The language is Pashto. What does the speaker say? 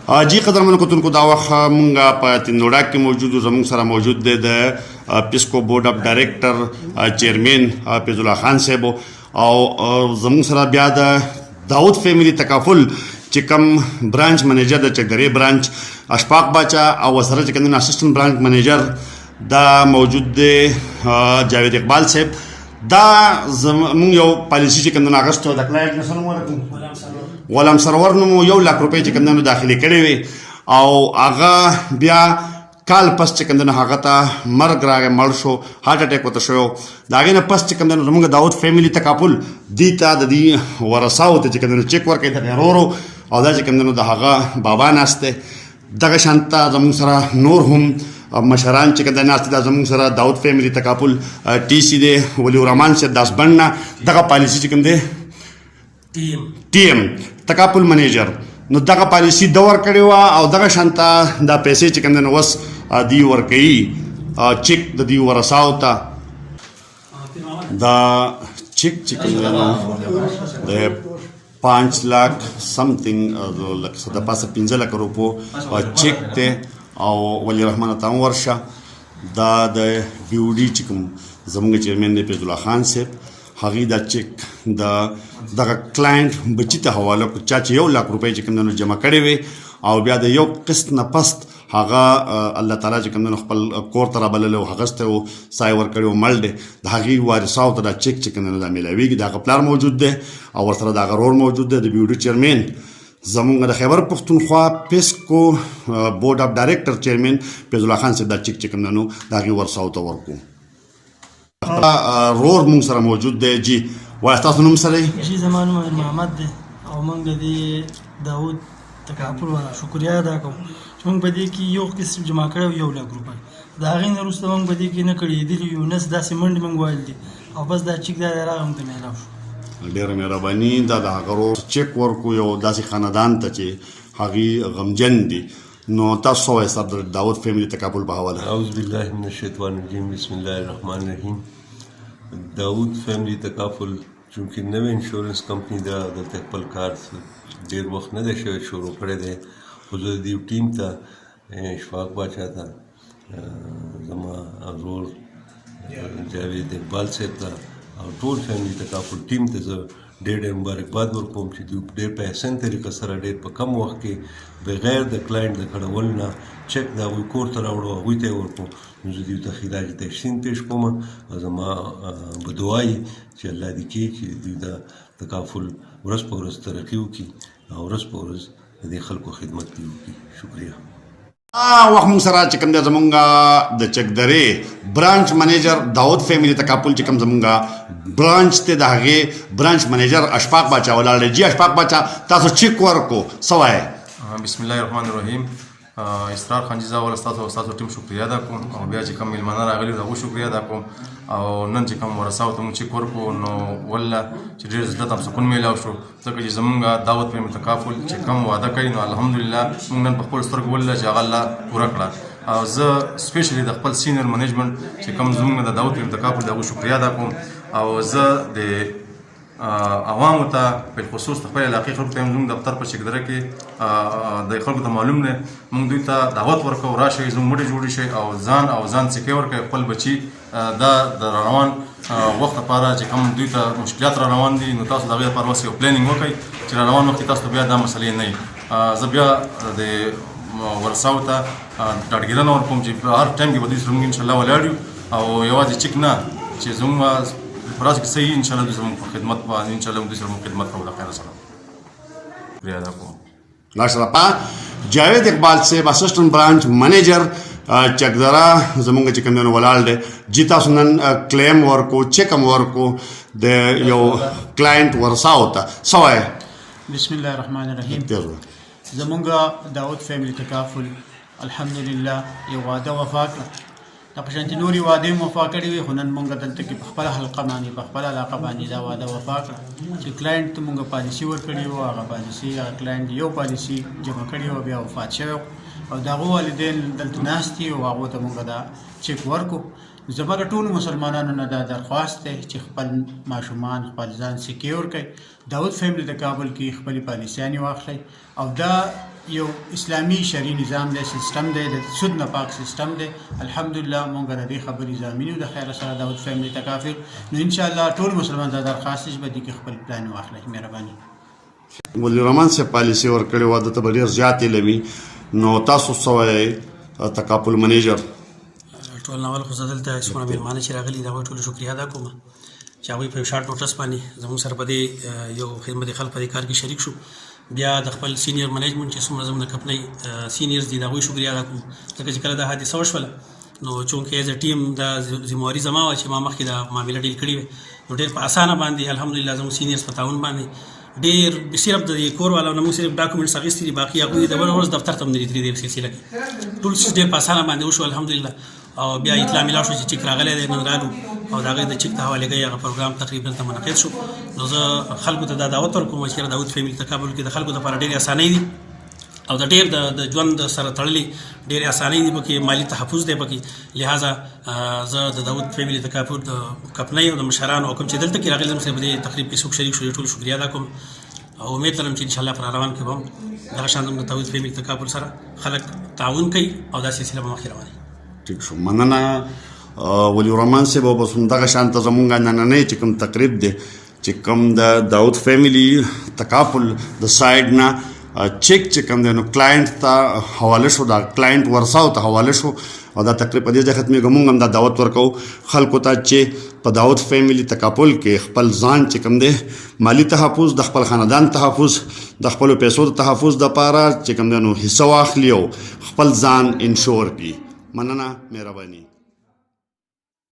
جی قدرمنو کتونکو دا وخت مونږ په تندوړا کې موجود زموږ سره موجود دی د پیسکو بورډ اف ډایریکټر چیرمن فیض الله خان صاحب او زموږ سره بیا د داود فیملی تکافل چې کوم برانچ منیجر د چکدرې برانچ اشفاق باچا او سره چې کوم اسسټنټ برانچ منیجر دا موجود دی جاوید اقبال صاحب دا زموږ یو پالیسی چې کوم اگست د کلاینټ نسل ورکو غلام سرور نوم 1 لک روپۍ چې کوم داخلي کړي وي او هغه بیا کال پس چې کوم هغه ته مرګ راغی مړ شو هارت اٹیک وته شو دا غینه پس چې کوم زموږ داود فیملی تکافل دیتا د دې ورثاو ته چې کوم چیک ورکړي ته ورورو او دا چې کوم د هغه بابا ناشته دغه شانته زموږ سره نور هم مشران چې کوم ناشته د زموږ سره داود فیملی تکافل ټي سي دی ولی الرحمن سے داس بننا دغه پالیسی چې کوم دی ټیم تکافل منیجر نو دغه پالیسی دور کړی و او دغه شانته دا پیسې چې کوم وس دی ورکوي چیک د دی ورثاو ته دا چیک چې کوم د 5 lakh समथिंग لکه د پاسه 15 لک روپو چیک ته او ولی رحمان ته ورشه دا د بیوډي چې کوم زموږ چیرمن دی فیض الله خان صاحب هغه دا چیک دغه کلاینټ بچی ته حواله کو چا چې 1 لک روپۍ چې کوم جمع کړي وي او بیا د یو قسط نه پست هغه الله تعالی چې کوم خپل کور ته رابلل او هغه ته سای ور کړو مل دی د هغه وارثاو ته دا چیک چې کوم د ملاویږي دا خپل موجود دی او ورسره دا غرور موجود دی د بیوډي چیرمن زمونږ د خیبر پختونخوا پیسکو بورډ اف ډایریکټر چیرمن فیض الله خان صاحب دا چیک چې کوم نو دا غي ورثاو ته ورکو رور مونږ سره موجود دی جی وای تاسو نوم سره جی زمانو محمد دی او مونږ د داود تکافل والا شکریا ادا کوم چې مونږ په دې کې یو قسم جمع کړو 1 لک روپۍ دا غي نه وروسته مونږ په دې کې نه کړی دی یو نس داسې منډ مونږ وایل دي او بس دا چیک دا راغم ته میلاو شو ډېر مهرباني دا د هغه چیک ورکو یو داسې خاندان ته چې هغه غمجن دي نو تاسو یې سره داود فیملی تکافل په حواله اعوذ بالله من الشیطان الرجیم بسم الله الرحمن الرحیم داود فیملی تکافل چونکه نوې انشورنس کمپنی دا د خپل کار ډېر وخت نه دی شروع کړی دی خو زه د ټیم ته اشفاق باچا ته زما ورور جاوید اقبال صاحب ته او ټول فیملی تکافل ټیم ته زه ډېر مبارکباد ورکوم چې دوی ډېر په احسن طریقه سره ډېر په کم وخت کې بغیر د کلاینټ د کړول نه چک د هغوی کور ته راوړو هغوی ته یې ورکړو نو زه دوی ته خراج تحسین پیش کوم او زما به دعا وي چې الله دې کړي چې دوی د تکافل ورځ په ورځ ترقي وکړي او ورځ په ورځ د دې خلکو خدمت دې وکړي شکریه وخت مونږ سره چې کوم دی زمونږ د چکدرې برانچ منیجر داود فیملی تکافل چې کوم زمونږ برانچ ته د هغې برانچ منیجر اشفاق باچا ولاړ دی جی اشفاق باچا تاسو چیک ورکو سوای بسم الله الرحمن الرحیم اسرار خان جزا ول استاد ټیم شکریا ادا کوم او بیا چې کوم ملمانه راغلي دغه شکریا ادا کوم او نن چې کوم ورثاو ته مونږ چیک ورکو نو والله چې ډېر زړه ته سکون میلاو شو ځکه چې زمونږ دعوت فیملی تکافل چې کوم وعده کوي نو الحمدلله مونږ نن په خپل سترګو ولله چې هغه الله پوره کړه او زه سپیشلی د خپل سینیر منیجمنت چې کوم زمونږ د دعوت فیملی تکافل دغه شکریا ادا کوم او زه د عوامو ته بالخصوص د خپل علاقې خلکو ته زموږ دفتر په چکدره کې د خلکو ته معلوم دی موږ دوی ته دعوت ورکوو راشئ زموږ مټې جوړې شئ او ځان سکې ورکړئ خپل بچي دا د روان وخت لپاره چې کوم دوی ته مشکلات را روان دي نو تاسو د هغې لپاره بس یو پلانینګ وکړئ چې را روان وخت کې تاسو ته بیا دا مسلې نه وي زه بیا د ورثاو ته ډاډګیرنه ورکوم چې په هر ټایم کې به دوی سره موږ انشاءالله ولاړ یو او یوازې چیک نه چې زموږ راز کې صحیح ان شاء الله د زموږ په خدمت باندې ان شاء الله د زموږ خدمت کوو د خیر سره شکریہ ادا کوم لاشرپا جاوید اقبال صاحب اسسټنټ برانچ منیجر چکدرا زموږ چې کوم ولاړ دی جی تاسو نن کلیم ورکو چیک هم ورکو د یو کلاینټ ورثاو ته سوای بسم الله الرحمن الرحیم زموږ داود فیملی تکافل الحمدلله یو وعده وفا کړه د پښنتي نوري وعده وفا کړې وي خو نن مونږ دلته کې په خپل حلقه باندې په خپل علاقه باندې دا وعده وفا کړه چې کلاینټ ته مونږ پالیسي ورکړې وو هغه پالیسي هغه کلاینټ یو پالیسي جمع کړې وو بیا وفات شوی او د هغو والدین دلته ناست دي او هغو ته مونږ دا چیک ورکو زموږ ټولو مسلمانانو نه دا درخواست دی چې خپل ماشومان خپل ځان سکیور کړي داود فیملی د کابل کې خپلې پالیسیانې واخلئ او دا یو اسلامي شرعي نظام دی سیستم دی د سود نه پاک سیستم دی الحمدلله مونږ د دې خبرې ضامن یو د خیر سره داود فیملی تکافل نو ان شاء الله ټول مسلمان ته درخواست چې به دې کې خپل پلان واخلئ مهرباني ولی رحمان سے پالیسی ورکړې وه دته به ډېر زیاتې لوي نو تاسو څه وایئ تکافل منیجر ټول ناول خو زه دلته څومره مېلمانه چې راغلي د هغوی ټولو شکریه ادا کوم چې هغوی په یو شارټ نوټس باندې زموږ سره په دې یو خدمت خلک په دې کار کې شریک شو بیا د خپل سینیر منیجمنټ چې څومره زموږ د کمپنۍ سینیرز دي د هغوی شکریه ادا کوم ځکه چې کله دا حادثه وشوله نو چونکې ایز ا ټیم دا ذمهواري زما وه چې ما مخکې دا معامله ډیل کړې وې نو ډېر په اسانه باندې الحمدلله زموږ سینیرز په تعاون باندې ډېر صرف د کور والا نه موږ صرف ډاکومنټس اخیستي دي باقي هغوی د بله ورځ دفتر ته هم نه دي تللي دې سلسله کې ټول څیز ډېر په اسانه باندې وشو الحمدلله او بیا اطلاع میلاو شو چې چیک راغلی دی نن رالو او د هغې د چیک ته حوالې کوي هغه پروګرام تقریبا ته منعقد شو نو زه خلکو ته دا دعوت ورکوم چې داود فیملی تکافل کې د خلکو لپاره ډېرې اسانۍ دي او د ډېر د ژوند سره تړلې ډېرې اسانۍ دي پکې مالي تحفظ دی پکې لہذا زه د داود فیملی تکافل د کمپنۍ او د مشرانو او کوم چې دلته کې راغلي زموږ سره په دې تقریب کې څوک شریک شو ټول شکریه ادا کوم او امید لرم چې انشاءالله پر روان کې به هم دغه شان زموږ د داود فیملی تکافل سره خلک تعاون کوي او دا سلسله به مخکې روانوي ټیک شو مننه ولی رحمان صاحب او بس همدغه شانته زمونږ نننی چې کوم تقریب دی چې کوم د داود فیملی تکافل د سایډ نه چیک چې کوم دی نو کلاینټ ته حواله شو دا کلاینټ ورساو ته حواله شو او دا تقریب په دې ځای ختمېږي مونږ هم دا دعوت ورکوو خلکو ته چې په داود فیملی تکافل کې خپل ځان چې کوم دی مالی تحفظ د خپل خاندان تحفظ د خپلو پیسو د تحفظ دپاره چې کوم دی نو حصه واخلي او خپل ځان انشور کړي مننه مهرباني